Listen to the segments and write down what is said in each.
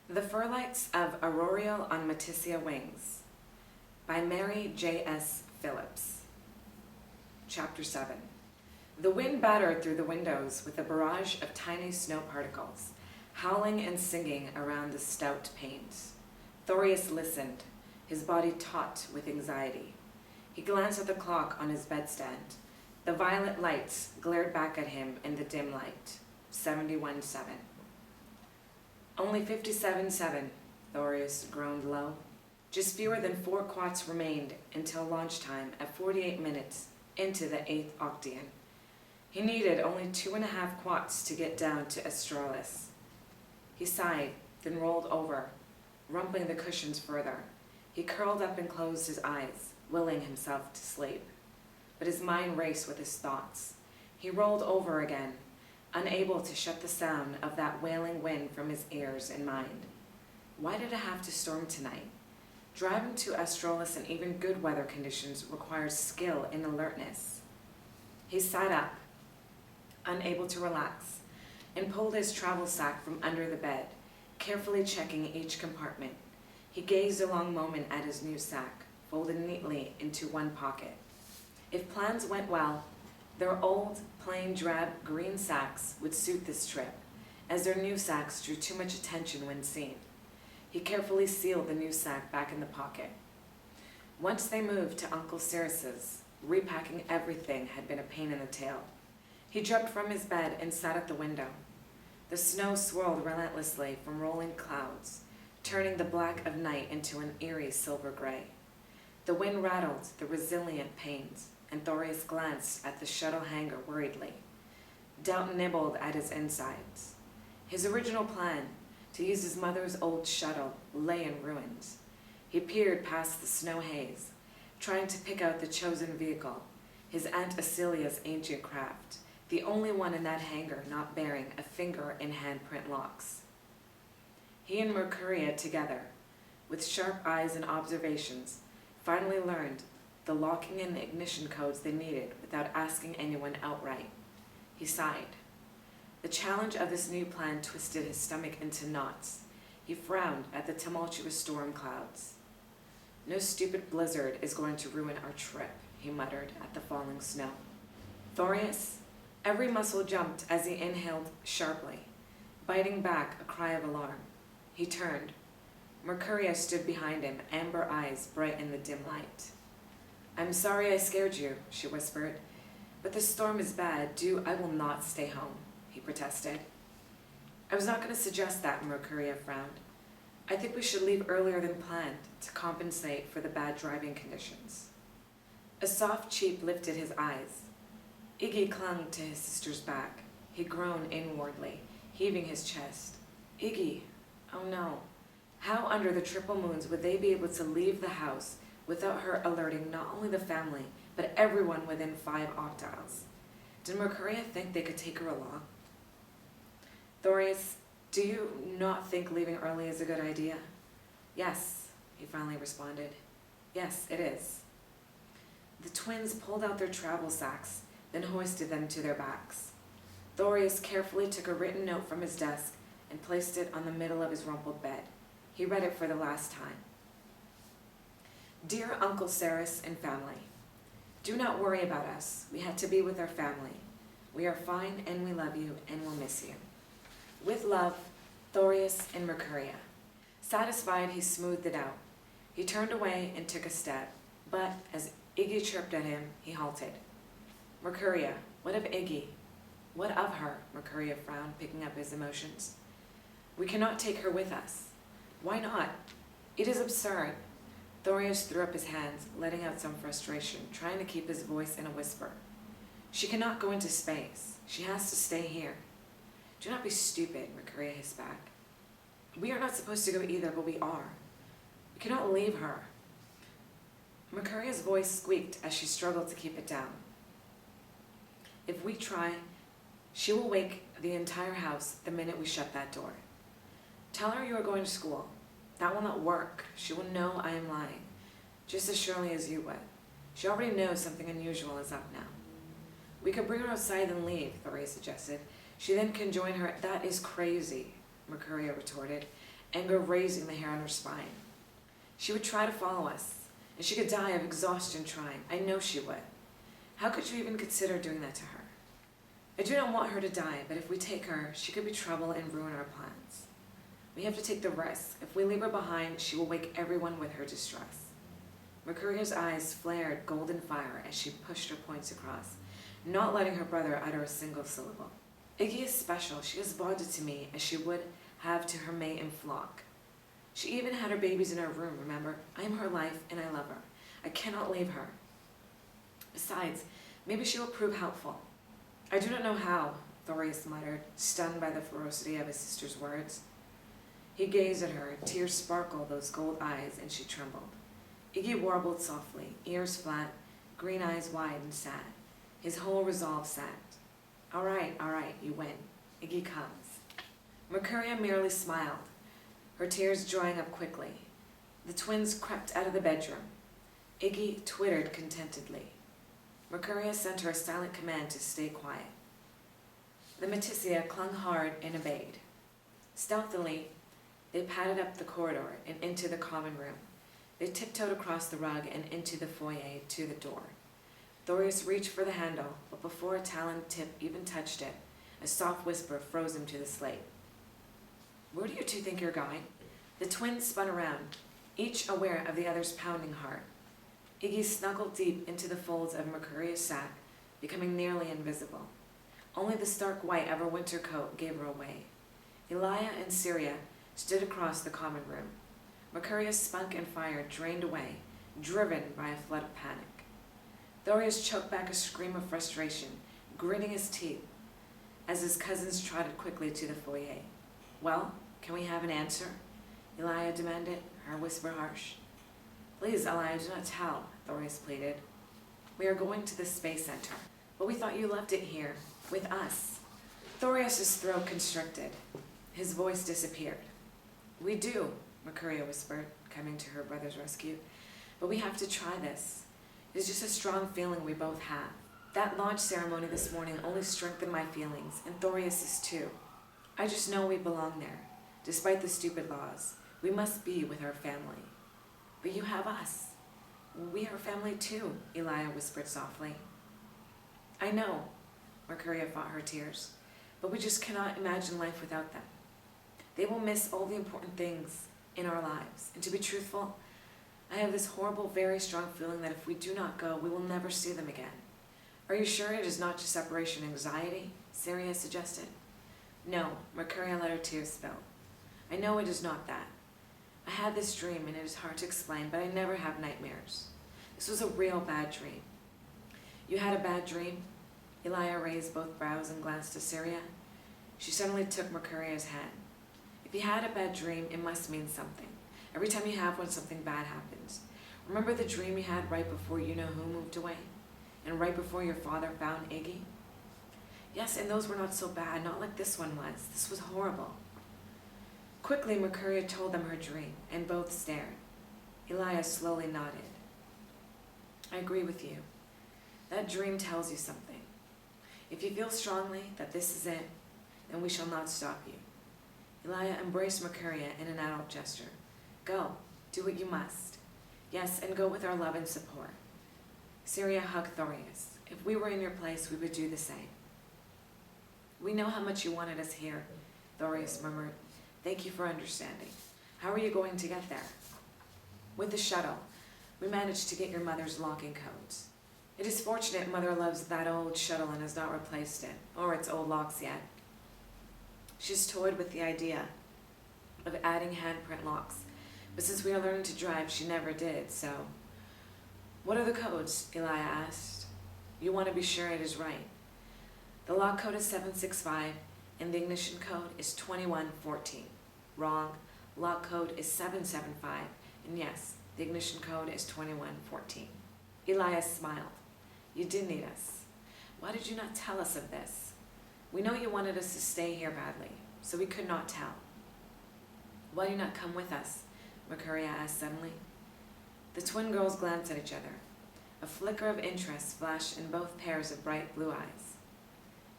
The Furlites of Aroriel on MATISSIA Wings by Marie J.S. Phillips. Chapter 7. The wind battered through the windows with a barrage of tiny snow particles, howling and singing around the stout panes. Thorius listened, his body taut with anxiety. He glanced at the clock on his bedstand. The violet lights glared back at him in the dim light. 71-7. Only 57-7, Thorius groaned low. Just fewer than 4 quats remained until launch time at 48 minutes into the 8th octean. He needed only 2.5 quats to get down to Australis. He sighed, then rolled over, rumpling the cushions further. He curled up and closed his eyes, willing himself to sleep. But his mind raced with his thoughts. He rolled over again, unable to shut the sound of that wailing wind from his ears and mind. Why did it have to storm tonight? Driving to Australis in even good weather conditions requires skill and alertness. He sat up, unable to relax, and pulled his travel sack from under the bed, carefully checking each compartment. He gazed a long moment at his new sack, folded neatly into one pocket. If plans went well, their old, plain drab green sacks would suit this trip, as their new sacks drew too much attention when seen. He carefully sealed the new sack back in the pocket. Once they moved to Uncle Cyrus's, repacking everything had been a pain in the tail. He jumped from his bed and sat at the window. The snow swirled relentlessly from rolling clouds, turning the black of night into an eerie silver gray. The wind rattled the resilient panes, and Thorius glanced at the shuttle hangar worriedly. Doubt nibbled at his insides. His original plan, to use his mother's old shuttle, lay in ruins. He peered past the snow haze, trying to pick out the chosen vehicle, his Aunt Acelia's ancient craft, the only one in that hangar not bearing a finger in handprint locks. He and Mercuria together, with sharp eyes and observations, finally learned the locking and ignition codes they needed without asking anyone outright. He sighed. The challenge of this new plan twisted his stomach into knots. He frowned at the tumultuous storm clouds. No stupid blizzard is going to ruin our trip, he muttered at the falling snow. Thorius, every muscle jumped as he inhaled sharply, biting back a cry of alarm. He turned. Mercuria stood behind him, amber eyes bright in the dim light. "I'm sorry I scared you," she whispered, "but the storm is bad. I will not stay home," he protested. "I was not going to suggest that," Mercuria frowned. "I think we should leave earlier than planned to compensate for the bad driving conditions." A soft cheek lifted his eyes. Iggy clung to his sister's back. He groaned inwardly, heaving his chest. Iggy, oh no. How under the triple moons would they be able to leave the house without her alerting not only the family, but everyone within 5 octiles? Did Mercuria think they could take her along? "Thorius, do you not think leaving early is a good idea?" "Yes," he finally responded. "Yes, it is." The twins pulled out their travel sacks, then hoisted them to their backs. Thorius carefully took a written note from his desk and placed it on the middle of his rumpled bed. He read it for the last time. "Dear Uncle Cyrus and family, do not worry about us. We had to be with our family. We are fine and we love you and will miss you. With love, Thorius and Mercuria." Satisfied, he smoothed it out. He turned away and took a step, but as Iggy chirped at him, he halted. "Mercuria, what of Iggy?" "What of her?" Mercuria frowned, picking up his emotions. "We cannot take her with us." "Why not?" "It is absurd." Thorius threw up his hands, letting out some frustration, trying to keep his voice in a whisper. "She cannot go into space. She has to stay here." "Do not be stupid," Mercuria hissed back. "We are not supposed to go either, but we are. We cannot leave her." Mercuria's voice squeaked as she struggled to keep it down. "If we try, she will wake the entire house the minute we shut that door. Tell her you are going to school. That will not work. She will know I am lying, just as surely as you would. She already knows something unusual is up now." "We could bring her outside and leave," Thorius suggested. "She then can join her." "That is crazy," Mercuria retorted. anger raising the hair on her spine. She would try to follow us, and she could die of exhaustion trying. I know she would. How could you even consider doing that to her? I do not want her to die, but if we take her, she could be trouble and ruin our plans. We have to take the risk. If we leave her behind, she will wake everyone with her distress. Mercuria's eyes flared golden fire as she pushed her points across, not letting her brother utter a single syllable. Iggy is special. She is bonded to me as she would have to her mate and flock. She even had her babies in her room, remember? I am her life, and I love her. I cannot leave her. Besides, maybe she will prove helpful. I do not know how, Thorius muttered, stunned by the ferocity of his sister's words. He gazed at her, tears sparkled those gold eyes, and she trembled. Iggy warbled softly, ears flat, green eyes wide and sad. His whole resolve sagged. All right, you win. Iggy comes. Mercuria merely smiled, her tears drying up quickly. The twins crept out of the bedroom. Iggy twittered contentedly. Mercuria sent her a silent command to stay quiet. The Matissia clung hard and obeyed. Stealthily, they padded up the corridor and into the common room. They tiptoed across the rug and into the foyer to the door. Thorius reached for the handle, but before a talon tip even touched it, a soft whisper froze him to the slate. Where do you two think you're going? The twins spun around, each aware of the other's pounding heart. Iggy snuggled deep into the folds of Mercuria's sack, becoming nearly invisible. Only the stark white of her winter coat gave her away. Elia and Syria stood across the common room. Mercuria's spunk and fire drained away, driven by a flood of panic. Thorius choked back a scream of frustration, gritting his teeth, as his cousins trotted quickly to the foyer. Well, can we have an answer? Elia demanded, her whisper harsh. Please, Elia, do not tell, Thorius pleaded. We are going to the space center, but we thought you left it here, with us. Thorius's throat constricted. His voice disappeared. We do, Mercuria whispered, coming to her brother's rescue. But we have to try this. It is just a strong feeling we both have. That launch ceremony this morning only strengthened my feelings, and Thorius's too. I just know we belong there, despite the stupid laws. We must be with our family. But you have us. We are family too, Elia whispered softly. I know, Mercuria fought her tears, but we just cannot imagine life without them. They will miss all the important things in our lives, and to be truthful, I have this horrible, very strong feeling that if we do not go, we will never see them again. Are you sure it is not just separation anxiety? Syria suggested. No, Mercuria let her tears spill. I know it is not that. I had this dream, and it is hard to explain, but I never have nightmares. This was a real bad dream. You had a bad dream? Elia raised both brows and glanced to Syria. She suddenly took Mercuria's hand. If you had a bad dream, it must mean something. Every time you have one, something bad happens. Remember the dream you had right before you-know-who moved away? And right before your father found Iggy? Yes, and those were not so bad, not like this one was. This was horrible. Quickly, Mercuria told them her dream, and both stared. Elia slowly nodded. I agree with you. That dream tells you something. If you feel strongly that this is it, then we shall not stop you. Elia embraced Mercuria in an adult gesture. Go, do what you must. Yes, and go with our love and support. Syria hugged Thorius. If we were in your place, we would do the same. We know how much you wanted us here, Thorius murmured. Thank you for understanding. How are you going to get there? With the shuttle. We managed to get your mother's locking codes. It is fortunate Mother loves that old shuttle and has not replaced it, or its old locks yet. She's toyed with the idea of adding handprint locks, but since we are learning to drive, she never did, so... What are the codes? Elia asked. You want to be sure it is right. The lock code is 765, and the ignition code is 2114. Wrong. Lock code is 775, and yes, the ignition code is 2114. Elias smiled. You did need us. Why did you not tell us of this? We know you wanted us to stay here badly, so we could not tell. Why do you not come with us? Mercuria asked suddenly. The twin girls glanced at each other. A flicker of interest flashed in both pairs of bright blue eyes.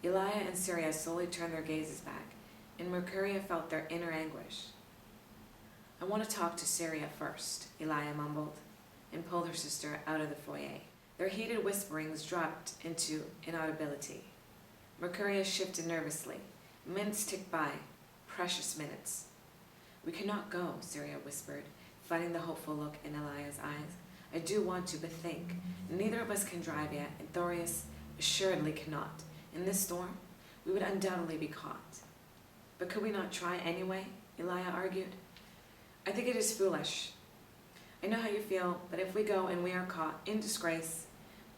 Elia and Syria slowly turned their gazes back, and Mercuria felt their inner anguish. I want to talk to Syria first, Elia mumbled, and pulled her sister out of the foyer. Their heated whisperings dropped into inaudibility. Mercuria shifted nervously. Minutes ticked by, precious minutes. We cannot go, Syria whispered, finding the hopeful look in Elia's eyes. I do want to, but think. Neither of us can drive yet, and Thorius assuredly cannot. In this storm, we would undoubtedly be caught. But could we not try anyway? Elia argued. I think it is foolish. I know how you feel, but if we go and we are caught in disgrace,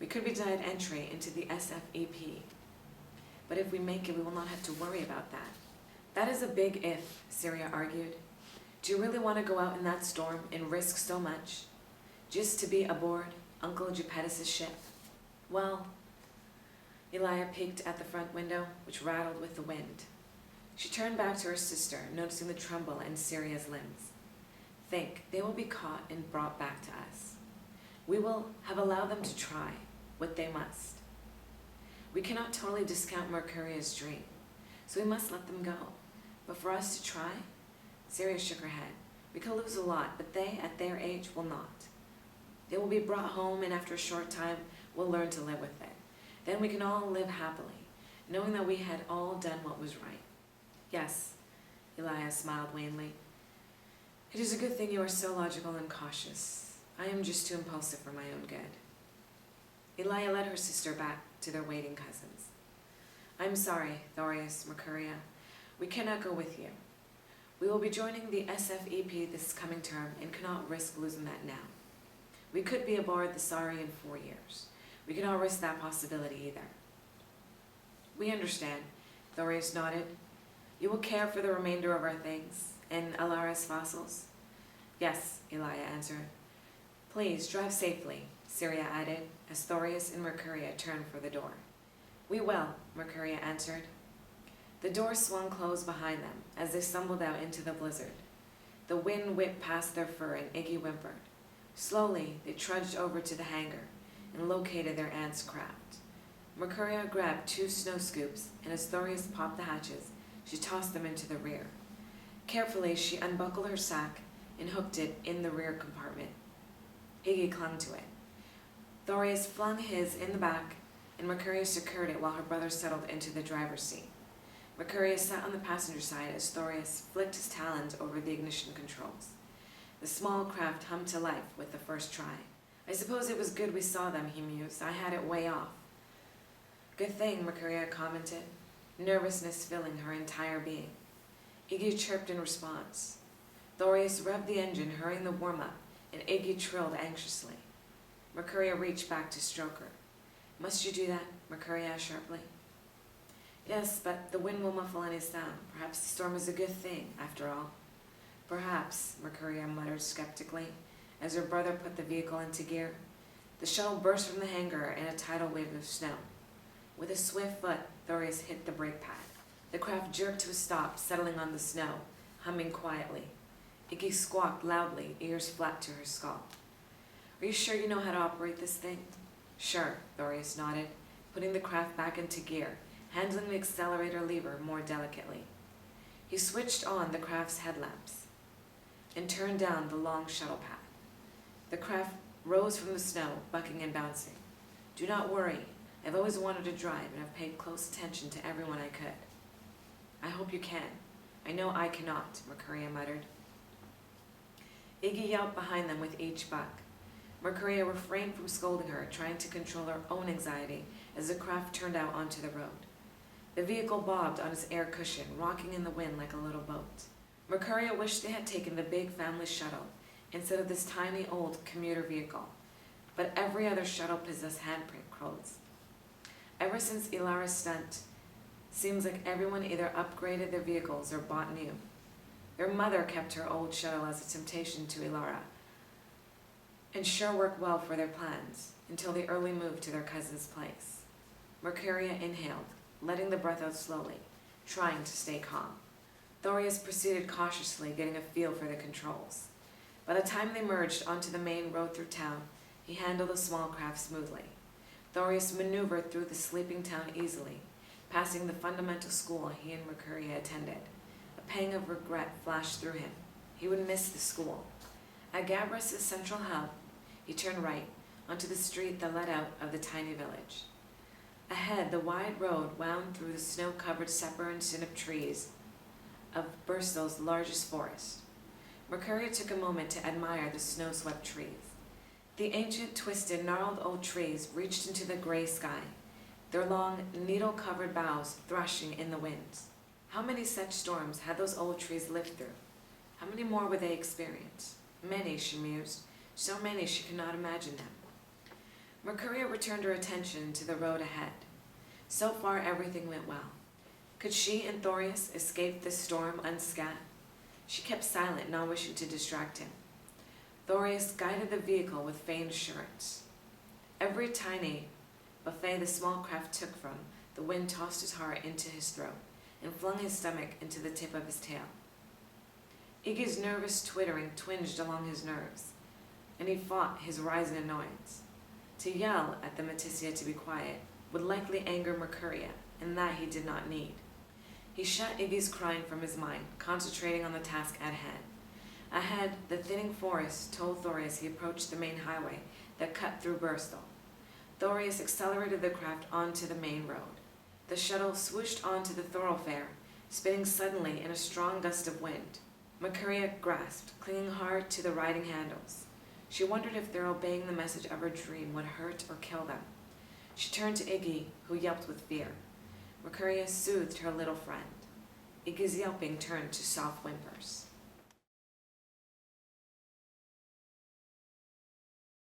we could be denied entry into the SFEP. But if we make it, we will not have to worry about that. That is a big if, Syria argued. Do you really want to go out in that storm and risk so much? Just to be aboard Uncle Geppettus' ship? Well, Elia peeked at the front window, which rattled with the wind. She turned back to her sister, noticing the tremble in Syria's limbs. Think, they will be caught and brought back to us. We will have allowed them to try what they must. We cannot totally discount Mercuria's dream, so we must let them go. But for us to try? Syria shook her head. We could lose a lot, but they, at their age, will not. They will be brought home, and after a short time, we'll learn to live with it. Then we can all live happily, knowing that we had all done what was right. Yes, Elia smiled wanly. It is a good thing you are so logical and cautious. I am just too impulsive for my own good. Elia led her sister back to their waiting cousins. I'm sorry, Thorius, Mercuria. We cannot go with you. We will be joining the SFEP this coming term and cannot risk losing that now. We could be aboard the Sari in 4 years. We cannot risk that possibility either. We understand, Thorius nodded. You will care for the remainder of our things and Alara's fossils? Yes, Elia answered. Please drive safely, Syria added, as Thorius and Mercuria turned for the door. We will, Mercuria answered. The door swung closed behind them as they stumbled out into the blizzard. The wind whipped past their fur and Iggy whimpered. Slowly, they trudged over to the hangar and located their aunt's craft. Mercuria grabbed 2 snow scoops, and as Thorius popped the hatches, she tossed them into the rear. Carefully, she unbuckled her sack and hooked it in the rear compartment. Iggy clung to it. Thorius flung his in the back, and Mercuria secured it while her brother settled into the driver's seat. Mercuria sat on the passenger side as Thorius flicked his talons over the ignition controls. The small craft hummed to life with the first try. I suppose it was good we saw them, he mused. I had it way off. Good thing, Mercuria commented, nervousness filling her entire being. Iggy chirped in response. Thorius revved the engine, hurrying the warm-up, and Iggy trilled anxiously. Mercuria reached back to stroke her. Must you do that? Mercuria asked sharply. Yes, but the wind will muffle any sound. Perhaps the storm is a good thing, after all. Perhaps, Mercuria muttered skeptically, as her brother put the vehicle into gear. The shuttle burst from the hangar in a tidal wave of snow. With a swift foot, Thorius hit the brake pad. The craft jerked to a stop, settling on the snow, humming quietly. Iggy squawked loudly, ears flat to her skull. Are you sure you know how to operate this thing? Sure, Thorius nodded, putting the craft back into gear, handling the accelerator lever more delicately. He switched on the craft's headlamps and turned down the long shuttle path. The craft rose from the snow, bucking and bouncing. Do not worry. I've always wanted to drive, and I've paid close attention to everyone I could. I hope you can. I know I cannot, Mercuria muttered. Iggy yelped behind them with each buck. Mercuria refrained from scolding her, trying to control her own anxiety as the craft turned out onto the road. The vehicle bobbed on its air cushion, rocking in the wind like a little boat. Mercuria wished they had taken the big family shuttle instead of this tiny old commuter vehicle, but every other shuttle possessed handprint codes. Ever since Ilara's stunt, seems like everyone either upgraded their vehicles or bought new. Their mother kept her old shuttle as a temptation to Ilara, and sure worked well for their plans until the early move to their cousin's place. Mercuria inhaled, letting the breath out slowly, trying to stay calm. Thorius proceeded cautiously, getting a feel for the controls. By the time they merged onto the main road through town, he handled the small craft smoothly. Thorius maneuvered through the sleeping town easily, passing the fundamental school he and Mercuria attended. A pang of regret flashed through him. He would miss the school. At Gabrus's central hub, he turned right onto the street that led out of the tiny village. Ahead, the wide road wound through the snow-covered separation of trees of Bristol's largest forest. Mercuria took a moment to admire the snow-swept trees. The ancient, twisted, gnarled old trees reached into the gray sky, their long, needle-covered boughs thrashing in the winds. How many such storms had those old trees lived through? How many more would they experience? Many, she mused, so many she could not imagine them. Mercuria returned her attention to the road ahead. So far, everything went well. Could she and Thorius escape this storm unscathed? She kept silent, not wishing to distract him. Thorius guided the vehicle with feigned assurance. Every tiny buffet the small craft took from, the wind tossed his heart into his throat and flung his stomach into the tip of his tail. Iggy's nervous twittering twinged along his nerves, and he fought his rising annoyance. To yell at the Matissia to be quiet would likely anger Mercuria, and that he did not need. He shut Iggy's crying from his mind, concentrating on the task at hand. Ahead, the thinning forest told Thorius he approached the main highway that cut through Bristol. Thorius accelerated the craft onto the main road. The shuttle swooshed onto the thoroughfare, spinning suddenly in a strong gust of wind. Mercuria grasped, clinging hard to the riding handles. She wondered if their obeying the message of her dream would hurt or kill them. She turned to Iggy, who yelped with fear. Mercuria soothed her little friend. Iggy's yelping turned to soft whimpers.